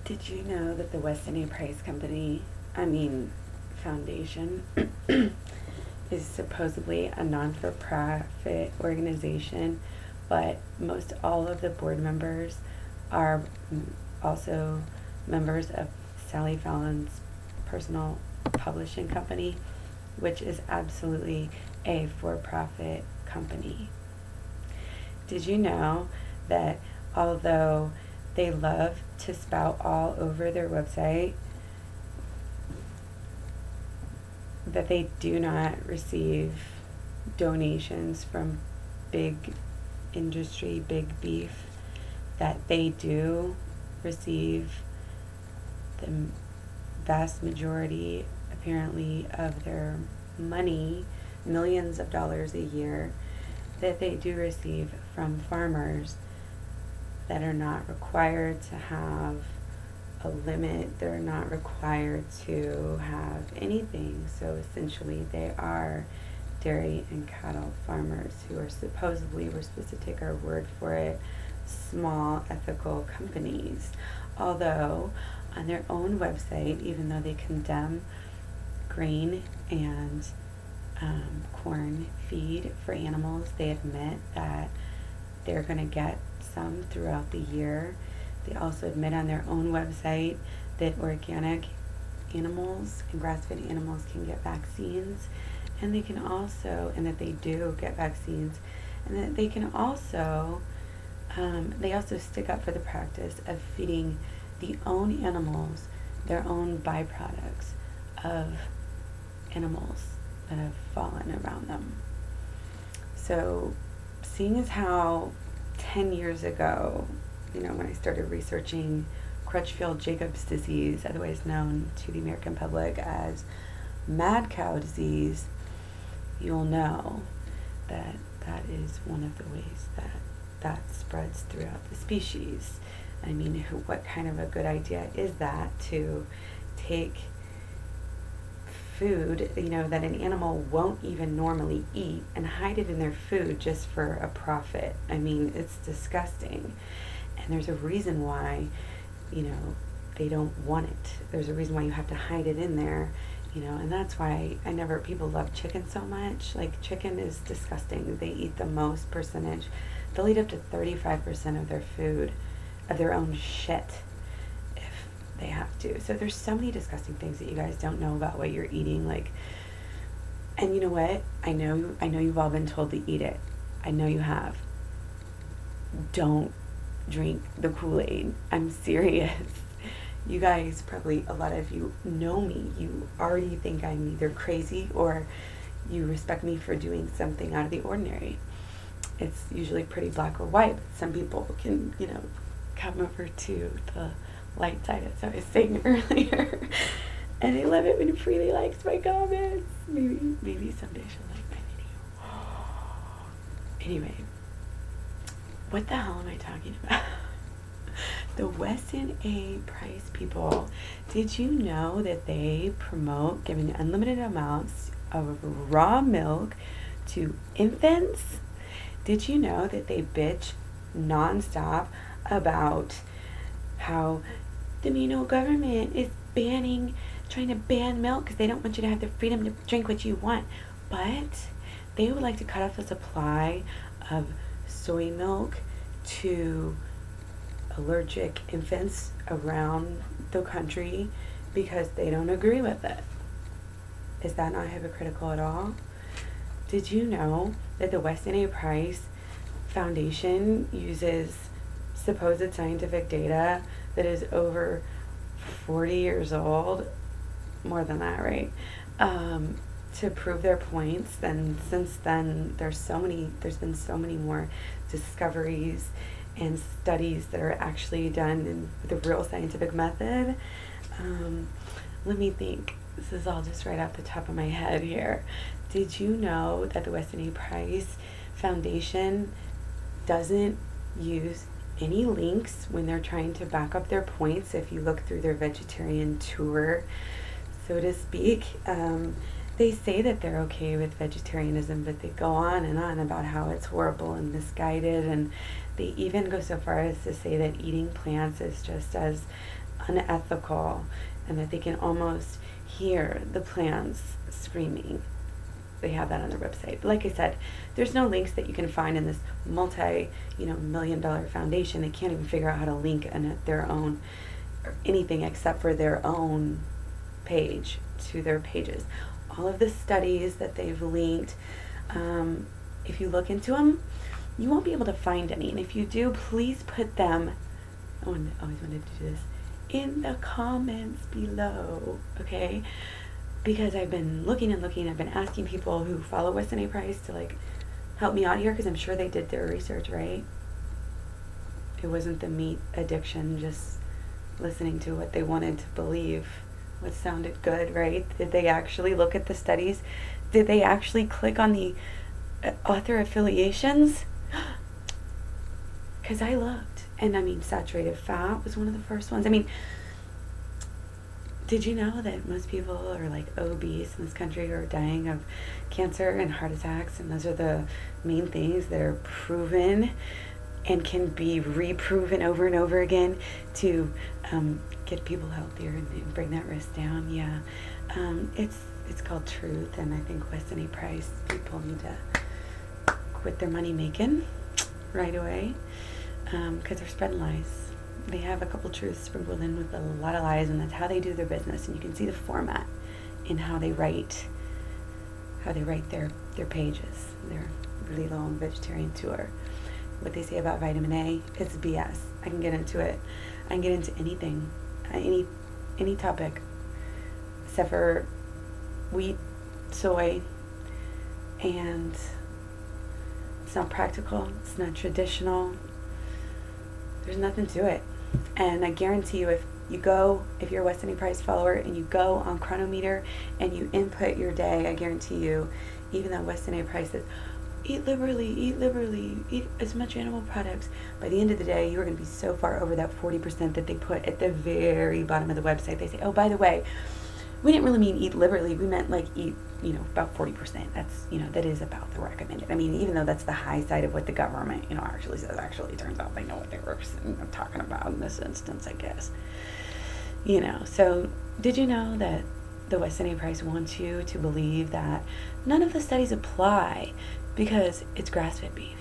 Did you know that the Weston A. Foundation, is supposedly a non-for-profit organization, but most all of the board members are also members of Sally Fallon's personal publishing company, which is absolutely a for-profit company. Did you know that although they love to spout all over their website that they do not receive donations from big industry, big beef, that they do receive the vast majority, apparently, of their money, millions of dollars a year, that they do receive from farmers that are not required to have a limit. They're not required to have anything. So essentially they are dairy and cattle farmers who are supposedly, we're supposed to take our word for it, small ethical companies. Although on their own website, even though they condemn grain and corn feed for animals, they admit that they're going to get some throughout the year. They also admit on their own website that organic animals and grass-fed animals can get vaccines, and they can also, and that they do get vaccines, and that they can also, they also stick up for the practice of feeding the own animals their own byproducts of animals that have fallen around them. So, seeing as how 10 years ago, when I started researching Crutchfield-Jacobs disease, otherwise known to the American public as mad cow disease, you'll know that that is one of the ways that spreads throughout the species. What kind of a good idea is that to take food, that an animal won't even normally eat and hide it in their food just for a profit? It's disgusting. And there's a reason why, they don't want it. There's a reason why you have to hide it in there, and that's why people love chicken so much. Like, chicken is disgusting. They eat the most percentage. They'll eat up to 35% of their food, of their own shit, if they have to. So there's so many disgusting things that you guys don't know about what you're eating. And you know what? I know you've all been told to eat it. I know you have. Don't drink the Kool-Aid. I'm serious. You guys, probably a lot of you know me. You already think I'm either crazy or you respect me for doing something out of the ordinary. It's usually pretty black or white, but some people can, come over to the light side, as I was saying earlier. And I love it when Freely likes my comments. Maybe someday she'll like my video. Anyway, what the hell am I talking about? The Weston A. Price people. Did you know that they promote giving unlimited amounts of raw milk to infants? Did you know that they bitch nonstop about how the government is trying to ban milk because they don't want you to have the freedom to drink what you want? But they would like to cut off the supply of soy milk to allergic infants around the country because they don't agree with it. Is that not hypocritical at all? Did you know that the Weston A. Price Foundation uses supposed scientific data that is over 40 years old, more than that, right? To prove their points? Then since then, there's been so many more discoveries and studies that are actually done in the real scientific method. Let me think. This is all just right off the top of my head here. Did you know that the Weston A. Price Foundation doesn't use any links when they're trying to back up their points? If you look through their vegetarian tour, so to speak, they say that they're okay with vegetarianism, but they go on and on about how it's horrible and misguided, and they even go so far as to say that eating plants is just as unethical, and that they can almost hear the plants screaming. They have that on their website. But like I said, there's no links that you can find in this multi-million-dollar foundation. They can't even figure out how to link in their own or anything except for their own page to their pages. All of the studies that they've linked, if you look into them, you won't be able to find any. And if you do, please put them, I always wanted to do this, in the comments below, okay? Because I've been looking and looking, I've been asking people who follow Weston A. Price to like help me out here, because I'm sure they did their research, right? It wasn't the meat addiction, just listening to what they wanted to believe, what sounded good, right? Did they actually look at the studies? Did they actually click on the author affiliations? Because I looked, and I mean, saturated fat was one of the first ones. I mean, did you know that most people are like obese in this country are dying of cancer and heart attacks, and those are the main things that are proven and can be reproven over and over again to get people healthier and bring that risk down? Yeah, it's called truth, and I think Weston A. Price people need to quit their money making right away, because they're spreading lies. They have a couple truths sprinkled in with a lot of lies, and that's how they do their business. And you can see the format in how they write their pages. They're really long vegetarian tour. What they say about vitamin A, it's BS. I can get into it. I can get into anything, any topic, except for wheat, soy, and it's not practical. It's not traditional. There's nothing to it. And I guarantee you, if you're a Weston A. Price follower and you go on Chronometer and you input your day, I guarantee you, even though Weston A. Price says, eat liberally, eat as much animal products, by the end of the day, you are going to be so far over that 40% that they put at the very bottom of the website. They say, oh, by the way, we didn't really mean eat liberally. We meant like eat, about 40%. That's, that is about the recommended. I mean, even though that's the high side of what the government, actually says, actually turns out they know what they were talking about in this instance, I guess. So did you know that the Weston A. Price wants you to believe that none of the studies apply because it's grass-fed beef?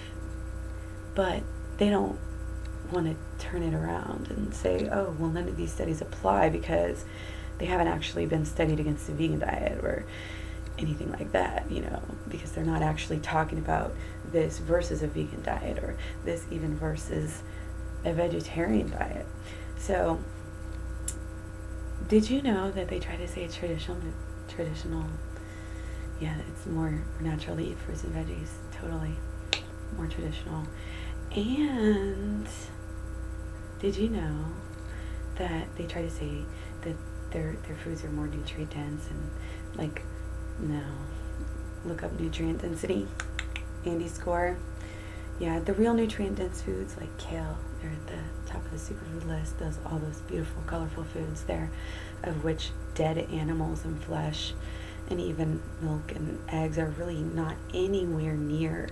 But they don't want to turn it around and say, oh, well, none of these studies apply because they haven't actually been studied against the vegan diet or anything like that, because they're not actually talking about this versus a vegan diet or this even versus a vegetarian diet. So, did you know that they try to say it's traditional? Yeah, it's more natural to eat fruits and veggies. Totally. More traditional. And did you know that they try to say that their foods are more nutrient dense, and no. Look up nutrient density, Andy score. Yeah, the real nutrient dense foods like kale, they're at the top of the superfood list. All those beautiful, colorful foods there, of which dead animals and flesh and even milk and eggs are really not anywhere near.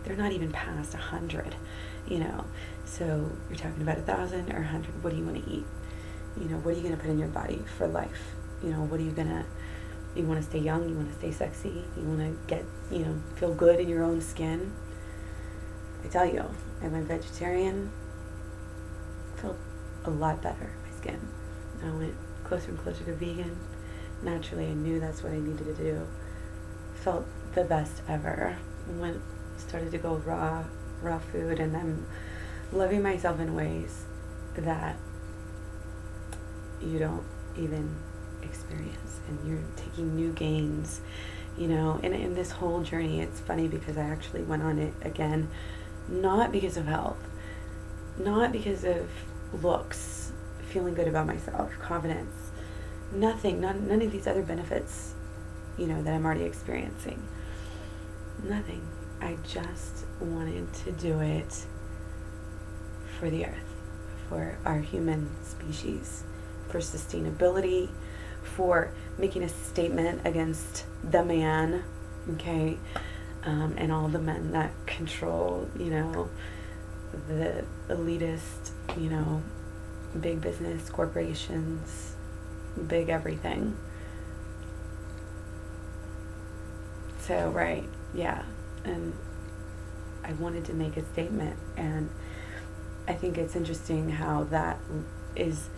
They're not even past 100, So you're talking about 1,000 or 100. What do you want to eat? What are you going to put in your body for life? What are you going to... You want to stay young, you want to stay sexy, you want to get, feel good in your own skin. I tell you, I went vegetarian, felt a lot better, my skin. I went closer and closer to vegan. Naturally, I knew that's what I needed to do. Felt the best ever. Started to go raw food, and I'm loving myself in ways that you don't even experience, and you're taking new gains, and in this whole journey, it's funny because I actually went on it again, not because of health, not because of looks, feeling good about myself, confidence, none of these other benefits, that I'm already experiencing. Nothing. I just wanted to do it for the earth, for our human species, for sustainability, for making a statement against the man, okay, and all the men that control, the elitist, big business, corporations, big everything. So, right, yeah. And I wanted to make a statement, and I think it's interesting how that is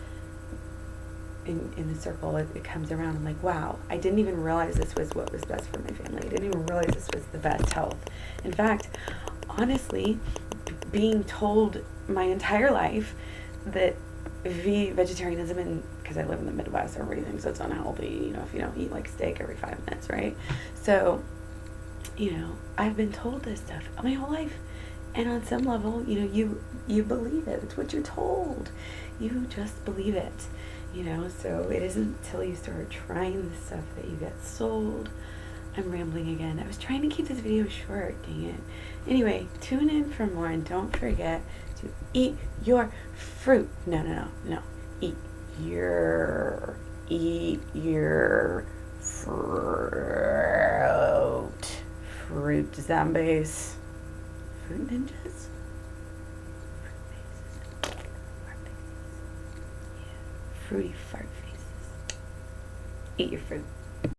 in the circle. It comes around. I'm like, wow, I didn't even realize this was what was best for my family. I didn't even realize this was the best health. In fact, honestly, being told my entire life that vegetarianism, and because I live in the Midwest, everybody thinks it's unhealthy, if you don't eat like steak every 5 minutes, right? So, I've been told this stuff my whole life. And on some level, you believe it. It's what you're told. You just believe it. So it isn't until you start trying the stuff that you get sold. I'm rambling again. I was trying to keep this video short, dang it. Anyway, tune in for more, and don't forget to eat your fruit. No. Eat your fruit. Fruit zombies. Fruit ninjas? Fruit faces. Fart faces. Yeah. Fruity fart faces. Eat your fruit.